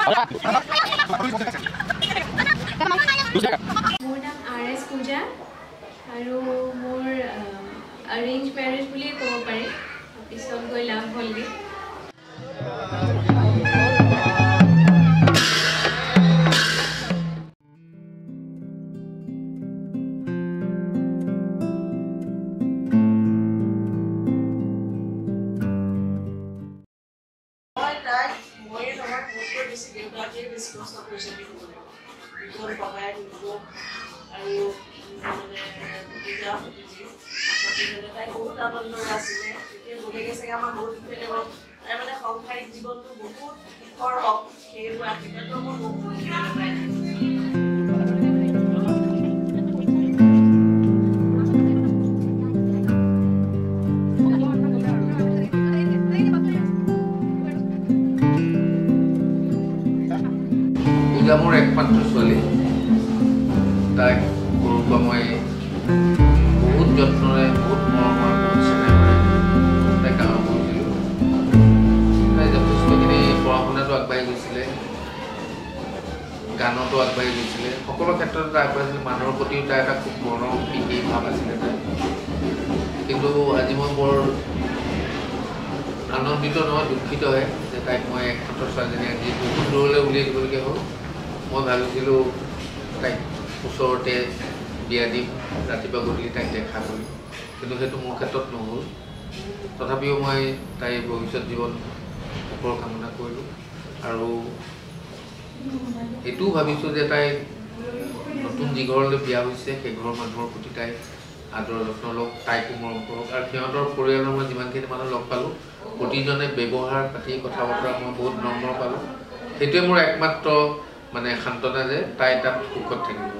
নাম RS পূজা আৰু মোৰ অৰেঞ্জ ম্যাৰেজ বুলি ক'ব পাৰি পিছত গৈ লাভ হ'লগে মোৰ একমাত্ৰ ছোৱালী তাইক সৰুৰ পৰা মই বহুত যত্নৰে বহুত মৰমৰ বহুত চেনেহৰে তাইক ডাঙৰ কৰিছিলোঁ তাই যথেষ্টখিনি পঢ়া শুনাটো আগবাঢ়ি গৈছিলে গানতো আগবাঢ়ি গৈছিলে সকলো ক্ষেত্ৰতে তাই আগবাঢ়িছিলে মানুহৰ প্ৰতিও তাই এটা খুব মৰম প্ৰীতি ভাৱ আছিলে তাই কিন্তু আজি মই বৰ আনন্দিত নহয় দুখিতহে যে তাইক মই একমাত্ৰ ছোৱালীজনী আজি বহুত দূৰলৈ উলিয়াই দিবলগীয়া হ'ল মই ভাবিছিলোঁ তাইক ওচৰতে বিয়া দিম ৰাতিপুৱা গধূলি তাইক দেখা কৰিম কিন্তু সেইটো মোৰ ক্ষেত্ৰত নহ'ল তথাপিও মই তাইৰ ভৱিষ্যত জীৱন সফল কামনা কৰিলোঁ আৰু এইটোও ভাবিছোঁ যে তাই নতুন যি ঘৰলৈ বিয়া হৈছে সেই ঘৰৰ মানুহৰ প্ৰতি তাই আদৰ যত্ন লওক তাইকো মৰম কৰক আৰু সিহঁতৰ পৰিয়ালৰ মই যিমানখিনি মানুহ লগ পালোঁ প্ৰতিজনে ব্যৱহাৰ পাতি কথা বতৰা মই বহুত নম্ৰ পালোঁ সেইটোৱে মোৰ একমাত্ৰ মানে সান্তনা যে তাই তাত সুখত থাকিব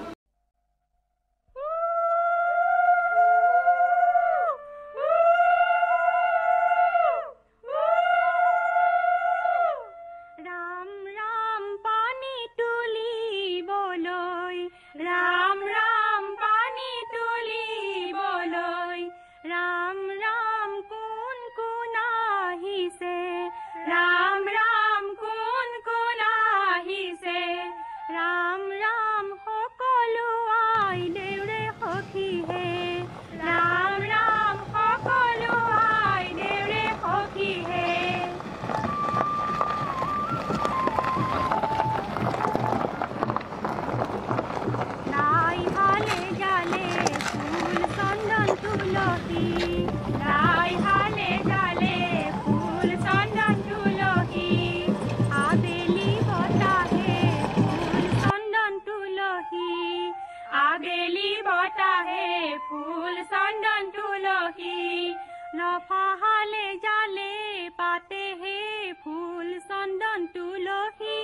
लफाहाले जाले पाते हे फूल चंदन तुलसी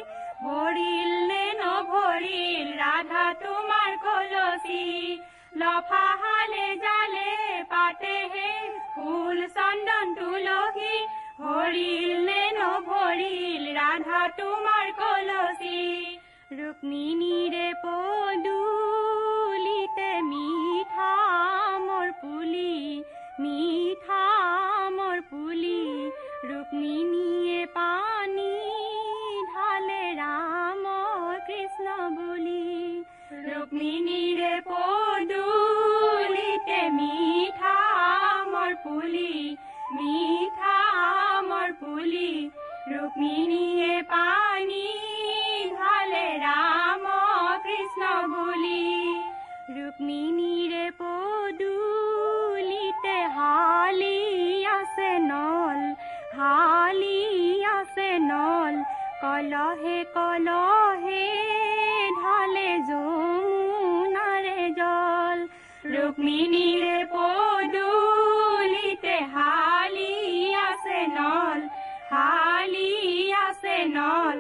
भरिल ने नभरिल राधा तुमार कलसी लफाहाले जाले पाते हे फूल चंदन तुलसी भरिल ने नभरिल राधा तुमार कलसी रुक्मिणी रे पदुलिते मीठा मोर पुली मीठा मोर पुली रुक्मिणीये पानी ढाले राम कृष्ण बोली रुक्मिणी रे पदुलिते मीठा मोर पुली मीठा मोर पुली रुक्मिणीये पानी ढाले राम कृष्ण बोली रुक्मिणी रे पदुलिते हाली आसे नल कलहे कलहे ढाले যমুনারে জল रुक्मिणी रे पदुलिते हाली आसे नल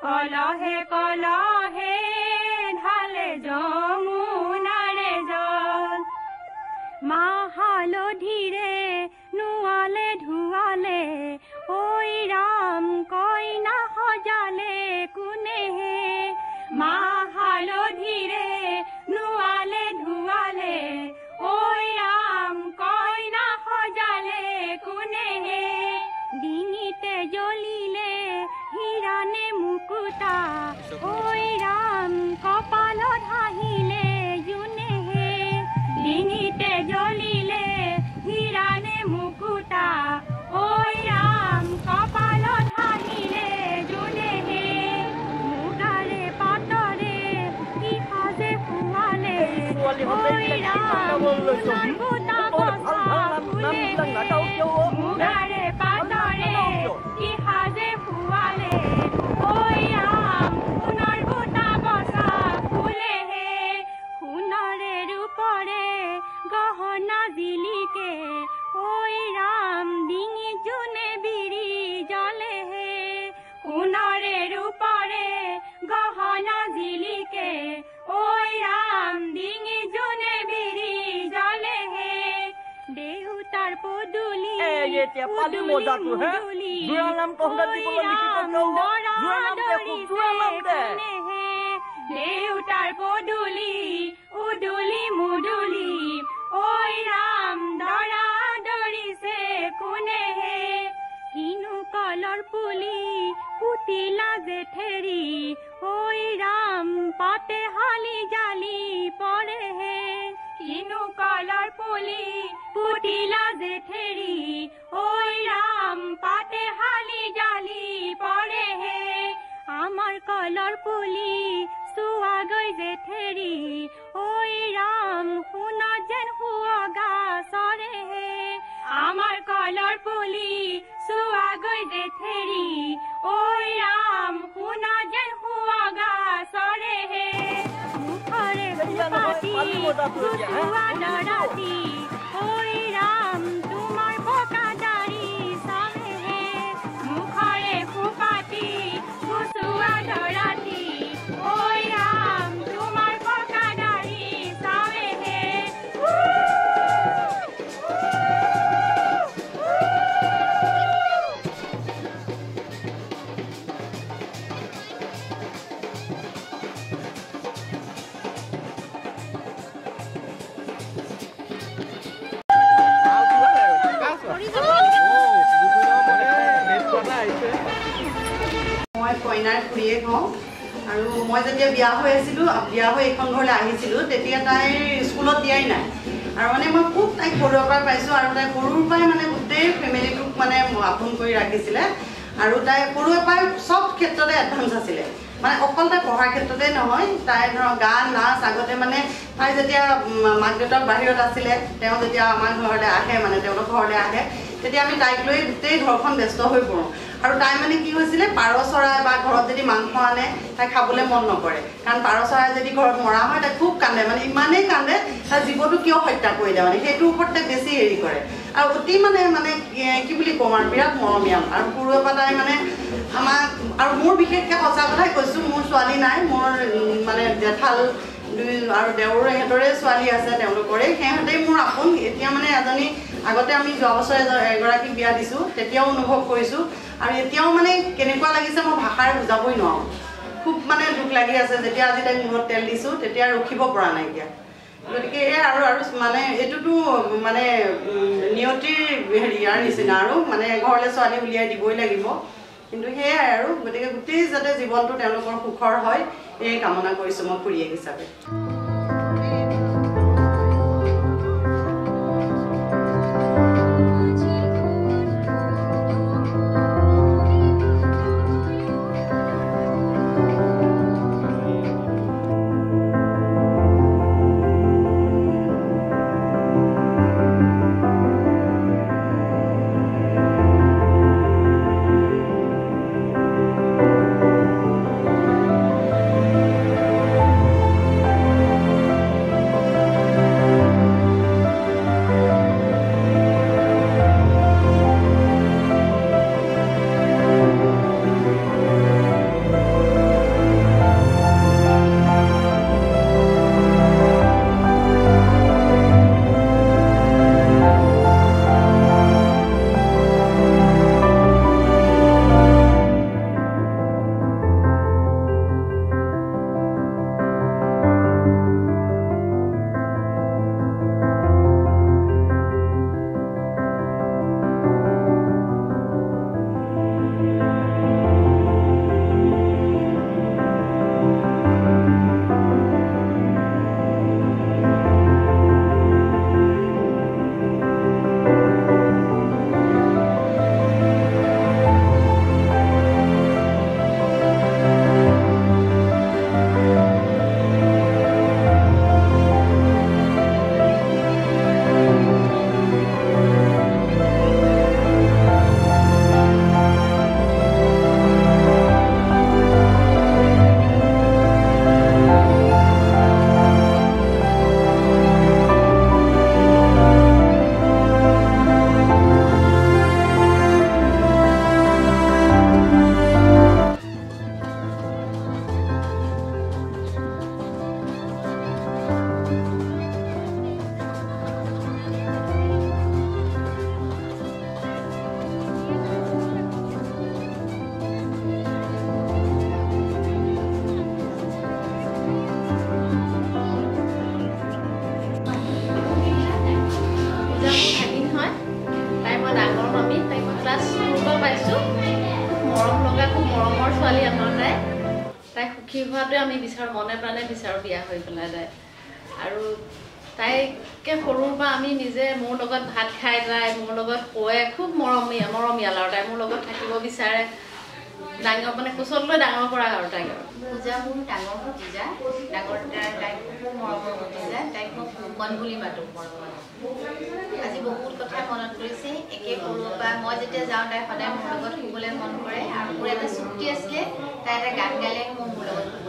कलहे कलहे ढाले যমুনারে জল महालधीरे नुआले धुआले ओई राम कइना हजाले कुने हे महालधीरे नुआले धुआले ओई राम कइना हजाले कुने हे डिंगिते जलिले हिराने मुकुटा ঐ ৰাম সোণৰ বুটা বছা ফুলে মুগাৰে পাতৰে কি সাজে ফুৱালে ঐ ৰাম সোণৰ বুটা বছা ফুলে সোণৰে ৰূপৰে গহনা জিলিকে ঐ ৰাম ডিঙি জোনে বিৰি জ্বলে সোণৰে ৰূপৰে গহনা জিলিকে ঐ ৰাম ডিঙি জোনে বিৰি জ্বলে দেউতাৰ পদূলি দেউতাৰ পদূলি উদুলি মুদুলি ঐ ৰাম দৰা দৰিছে কোনে কিনো কলৰ পুলি পুতিলা জেঠেৰি ঐ ৰাম পাতে হালি জালি পৰে কিনো কলৰ পুলি পুতিলা জেঠেৰি ঐ ৰাম পাতে হালি জালি পৰে আমাৰ কলৰ পুলি চুৱাগৈ জেঠেৰি ঐ ৰাম শুনা যেন শুৱগা চৰে আমাৰ কলৰ পুলি চুৱাগৈ জেঠেৰি ঐ ৰাম শুনা যেন শুৱগা চৰে মুখৰে সুপাতি গুচুৱা দৰাতি ঐ ৰাম তোমাৰ বকা দাৰি চামে মুখৰে সুপাতি গুচুৱা দৰাতি ঐ ৰাম তোমাৰ বকা দাৰি চামে মই কইনাৰ খুৰীয়েক হওঁ আৰু মই যেতিয়া বিয়া হৈ আছিলোঁ বিয়া হৈ এইখন ঘৰলৈ আহিছিলোঁ তেতিয়া তাইৰ স্কুলত দিয়াই নাই আৰু মানে মই খুব তাইক সৰুৰ পৰা পাইছোঁ আৰু তাই সৰুৰ পৰাই মানে গোটেই ফেমিলিটোক মানে আপোন কৰি ৰাখিছিলে আৰু তাই সৰুৰ পৰাই চব ক্ষেত্ৰতে এডভান্স আছিলে মানে অকল তাই পঢ়াৰ ক্ষেত্ৰতে নহয় তাই ধৰক গান নাচ আগতে মানে তাই যেতিয়া মাক দেউতাক বাহিৰত আছিলে তেওঁ যেতিয়া আমাৰ ঘৰলৈ আহে মানে তেওঁলোকৰ ঘৰলৈ আহে তেতিয়া আমি তাইক লৈ গোটেই ঘৰখন ব্যস্ত হৈ পৰোঁ আৰু তাই মানে কি হৈছিলে পাৰ চৰাই বা ঘৰত যদি মাংস আনে তাই খাবলৈ মন নকৰে কাৰণ পাৰ চৰাই যদি ঘৰত মৰা হয় তাই খুব কান্দে মানে ইমানেই কান্দে তাই জীৱটো কিয় হত্যা কৰিলে মানে সেইটোৰ ওপৰত তাই বেছি হেৰি কৰে আৰু অতি মানে মানে কি বুলি ক'ম আৰু বিৰাট মৰমীয়াল আৰু সৰুৰে পৰা তাই মানে আমাক আৰু মোৰ বিশেষকৈ সঁচা কথাই কৈছোঁ মোৰ ছোৱালী নাই মোৰ মানে জেঠাল আৰু দেউৰ সিহঁতৰে ছোৱালী আছে তেওঁলোকৰে সিহঁতেই মোৰ আপোন এতিয়া মানে এজনী আগতে আমি যোৱা বছৰ এগৰাকীক বিয়া দিছোঁ তেতিয়াও অনুভৱ কৰিছোঁ আৰু এতিয়াও মানে কেনেকুৱা লাগিছে মই ভাষাৰে বুজাবই নোৱাৰোঁ খুব মানে দুখ লাগি আছে যেতিয়া আজি তাইক মূৰত তেল দিছোঁ তেতিয়া ৰখিব পৰা নাই এতিয়া গতিকে এই আৰু মানে এইটোতো মানে নিয়তিৰ হেৰিয়াৰ নিচিনা আৰু মানে ঘৰলৈ ছোৱালী উলিয়াই দিবই লাগিব কিন্তু সেয়াই আৰু গতিকে গোটেই যাতে জীৱনটো তেওঁলোকৰ সুখৰ হয় এই কামনা কৰিছোঁ মই খুৰীয়েক হিচাপে তাই সুখী হোৱাটোৱে আমি বিচাৰোঁ, মনে প্ৰাণে বিচাৰোঁ বিয়া হৈ পেলাই তাই। আৰু তাইকে সৰুৰ পৰা আমি নিজে মোৰ লগত ভাত খাই যায়, মোৰ লগত শুৱে, খুব মৰমীয়াল আৰু তাই মোৰ লগত থাকিব বিচাৰে। ডাঙৰ মানে কোচত লৈ ডাঙৰ কৰা আৰু তাইক। পূজা মোৰ ডাঙৰ ভতিজা, ডাঙৰ তাইক খুব মৰমৰ ভতিজা, তাইক মই ফুকন বুলি মাতোঁ মৰমত। আজি বহুত কথা মনত পৰিছে, একে সৰুৰ পৰা মই যেতিয়া যাওঁ তাই সদায় মোৰ লগত শুবলৈ মন কৰে। আৰু মোৰ এটা চুক্তি আছিলে, তাই এটা গান গালে মই মোৰ লগত শুব।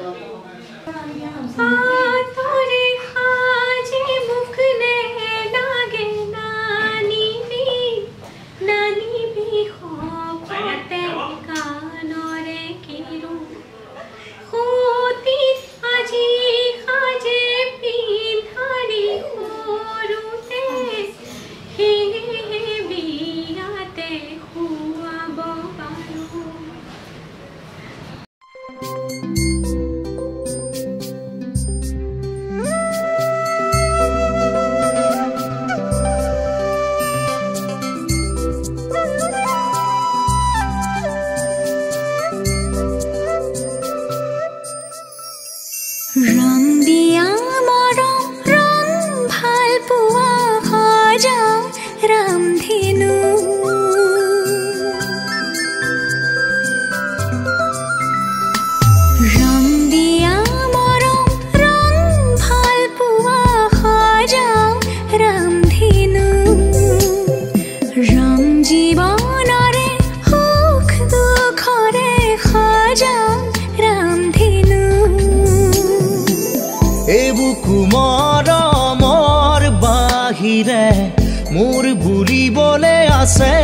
মোৰ বুলিবলে আছে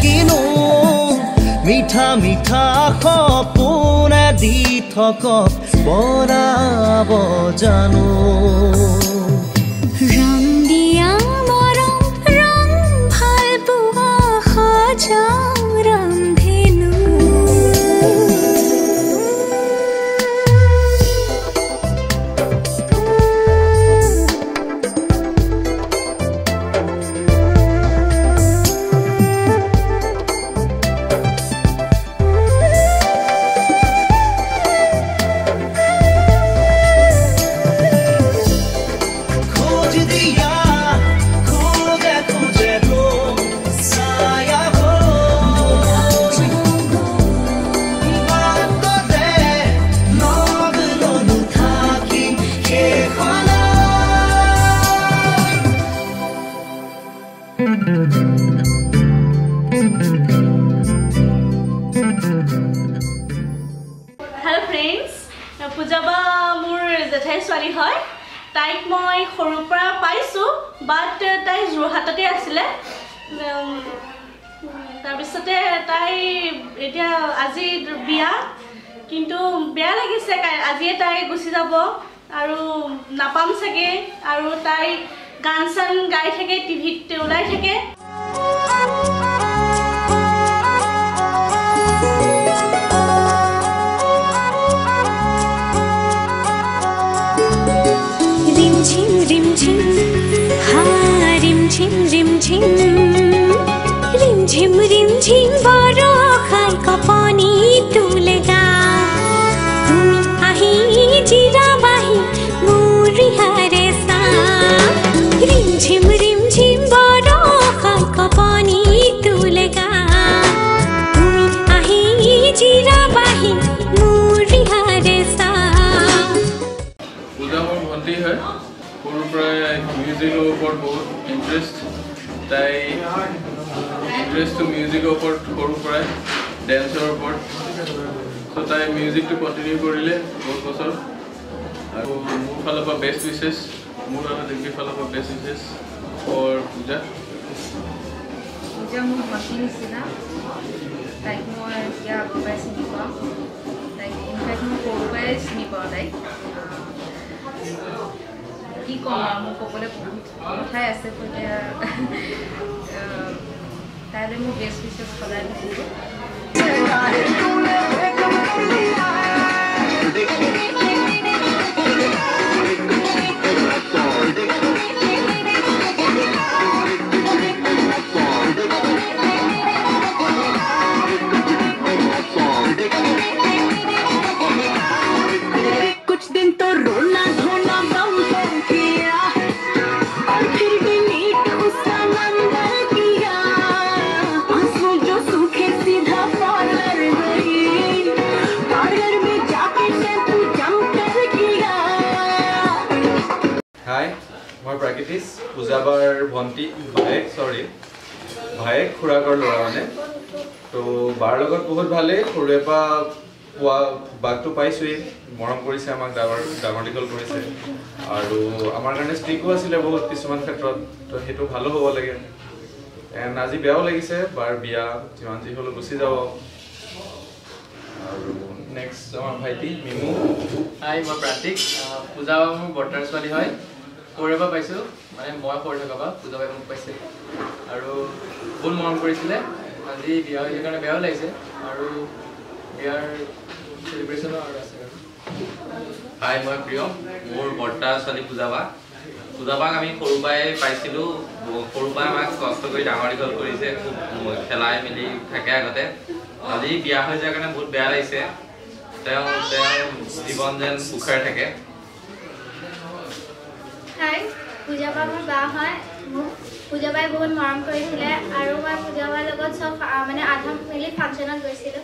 কিনো মিঠা মিঠা সপোনে দি থকক বৰাব জানো ৰং দিয়া মৰম ৰং ভাল পোৱা সজাও ৰামধেনু Hello friends, Pujaba মোৰ জেঠাই ছোৱালী হয় তাইক মই সৰুৰ পৰা পাইছো বাট তাই যোৰহাটতে আছিলে তাৰ পিছতে তাই এতিয়া আজি বিয়া কিন্তু বেয়া লাগিছে আজি তাই গুছি যাব আৰু নাপাম চাগে আৰু তাই গান চান গাই থাকে টিভিত ওলাই থাকে Rim झिम हाँ रिम झिम बरो खाई का पानी तुलेगा तुम आही जीरा बाही मुरी हरे सा रिम झिम बरो खाई का पानी तुलेगा तुम आही जीरा बाही मुरी हरे सा पूजा मोर भंटी है সৰুৰ পৰা মিউজিকৰ ওপৰত বহুত ইণ্টাৰেষ্ট তাই ইণ্টাৰেষ্টটো মিউজিকৰ ওপৰত সৰুৰ পৰাই ডেন্সৰ ওপৰত চ' তাই মিউজিকটো কণ্টিনিউ কৰিলে বহুত বছৰ আৰু মোৰ ফালৰ পৰা বেষ্ট উইচেছ মোৰ আৰু দেৱীৰ ফালৰ পৰা বেষ্ট উইচেছ ফৰ পূজা মোৰ ভণ্টি নিচিনা তাইক মই এতিয়া আগৰ পৰাই চিনি পাওঁ তাইক ইনফেক্ট মই সৰুৰ পৰাই চিনি পাওঁ তাইক কি কম আৰু মোৰ ক'বলৈ বহুত কথাই আছে তাইলৈ মোৰ বেষ্ট উইচেছ সদায় থাকিব মই প্ৰাকৃতিশ পূজাবাৰ ভণ্টি ভায়েক খুৰাকৰ ল'ৰা মানে তো বাৰ লগত বহুত ভালেই সৰুৰে পৰা পোৱা বাঘটো পাইছোৱেই মৰম কৰিছে আমাক ডাঙৰ দীঘল কৰিছে আৰু আমাৰ কাৰণে ষ্ট্ৰিকো আছিলে বহুত কিছুমান ক্ষেত্ৰত তো সেইটো ভালো হ'ব লাগে এণ্ড আজি বেয়াও লাগিছে বাৰ বিয়া যিমান যি হ'লেও গুচি যাব আৰু নেক্সট আমাৰ ভাইটি মিমু হাই মই প্ৰান্তিক পূজা মোৰ বৰ্তাৰ ছোৱালী হয় সৰুৰে পৰা পাইছোঁ মানে মই সৰু থকা পৰা পূজা বাই মোক পাইছে আৰু বহুত মৰম কৰিছিলে আজি বিয়া হৈ যোৱাৰ কাৰণে বেয়াও লাগিছে আৰু বিয়াৰ চেলিব্ৰেশ্যনো আৰু আছে হাই মই প্ৰিয় মোৰ বৰ্তাৰ ছোৱালী পূজাবাক আমি সৰু পৰাই পাইছিলোঁ সৰু পৰাই আমাক কষ্ট কৰি ডাঙৰ দীঘল কৰিছে খুব খেলাই মেলি থাকে আগতে আজি বিয়া হৈ যোৱাৰ কাৰণে বহুত বেয়া লাগিছে তেওঁ জীৱন যেন সুখেৰে থাকে হাই পূজাবা মোৰ বা হয় মোক পূজাবাই বহুত মৰম কৰিছিলে আৰু মই পূজাবাৰ লগত চব মানে আধা মিলি ফাংচনত গৈছিলোঁ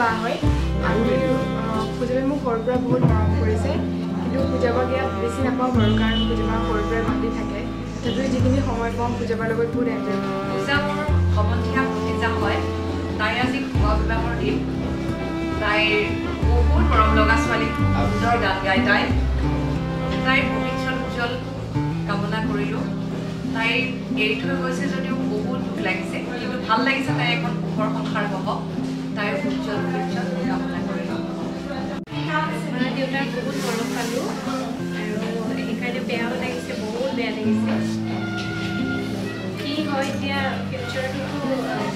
বা হয় আৰু পূজাবাই মোক সৰুৰ পৰা বহুত মৰম কৰিছে কিন্তু পূজাবাক ইয়াত বেছি নাপাওঁ বাৰু কাৰণ পূজাবা সৰুৰ পৰাই মাতি থাকে তথাপিও যিখিনি সময় পাওঁ পূজাবাৰ লগত বহুত এনজয় কৰোঁ পূজা মোৰ সমন্ধিয়া ভতিজা হয় তাই আজি খোৱা বিবাহৰ দিন তাইৰ বহুত মৰম লগা ছোৱালী সুন্দৰ গান গায় তাইৰ ভৱিষ্যত উজ্জ্বল কামনা কৰিলোঁ তাই এৰি থৈ গৈছে যদিও বহুত দুখ লাগিছে কিন্তু ভাল লাগিছে তাই এখন সুখৰ সংসাৰ হ'ব তাইৰ উজ্জ্বল ভৱিষ্যত কামনা কৰিলোঁ মা দেউতাক বহুত মৰম পালোঁ আৰু সেইকাৰণে বেয়াও লাগিছে বহুত বেয়া লাগিছে কি হয় এতিয়া ফিউচাৰটোতো